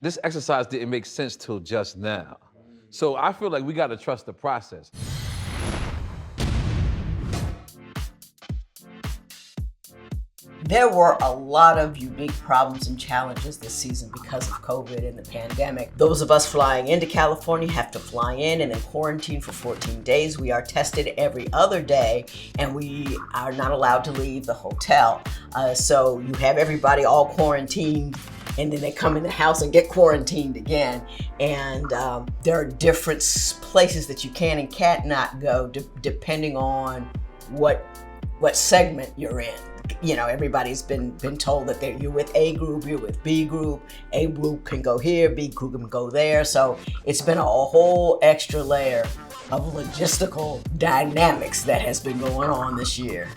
This exercise didn't make sense till just now. So I feel like we gotta trust the process. There were a lot of unique problems and challenges this season because of COVID and the pandemic. Those of us flying into California have to fly in and then quarantine for 14 days. We are tested every other day and we are not allowed to leave the hotel. So you have everybody all quarantined and then they come in the house and get quarantined again. And there are different places that you can and can't not go depending on what segment you're in. You know, everybody's been told that you're with A group, you're with B group. A group can go here, B group can go there. So it's been a whole extra layer of logistical dynamics that has been going on this year.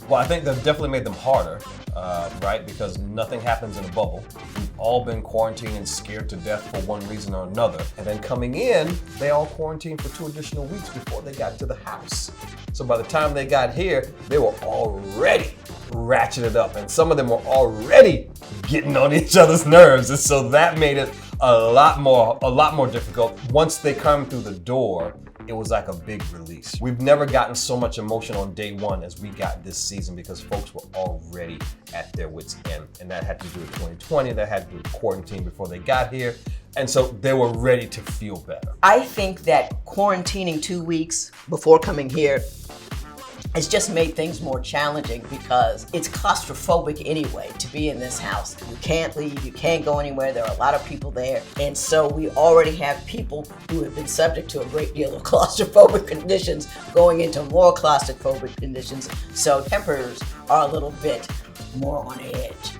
Well, I think they've definitely made them harder, right? Because nothing happens in a bubble. We've all been quarantined and scared to death for one reason or another. And then coming in, they all quarantined for 2 additional weeks before they got to the house. So by the time they got here, they were already ratcheted up. And some of them were already getting on each other's nerves. And so that made it a lot more difficult. Once they come through the door, it was like a big release. We've never gotten so much emotion on day one as we got this season because folks were already at their wits' end. And that had to do with 2020, that had to do with quarantine before they got here. And so they were ready to feel better. I think that quarantining 2 weeks before coming here has just made things more challenging because it's claustrophobic anyway to be in this house. You can't leave, you can't go anywhere, there are a lot of people there. And so we already have people who have been subject to a great deal of claustrophobic conditions going into more claustrophobic conditions. So tempers are a little bit more on edge.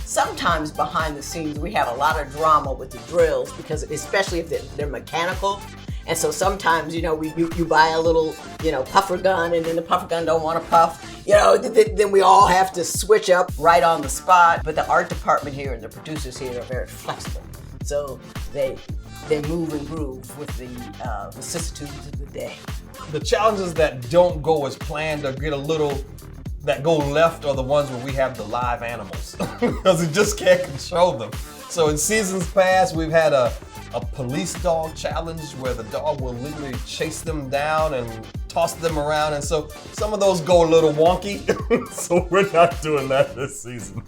Sometimes behind the scenes, we have a lot of drama with the drills because especially if they're mechanical. And so sometimes, you know, you buy a little, you know, puffer gun and then the puffer gun don't want to puff, you know, then we all have to switch up right on the spot. But the art department here and the producers here are very flexible. So they move and groove with the vicissitudes of the day. The challenges that don't go as planned or that go left are the ones where we have the live animals because we just can't control them. So in seasons past, we've had a police dog challenge where the dog will literally chase them down and toss them around. And so some of those go a little wonky. So we're not doing that this season.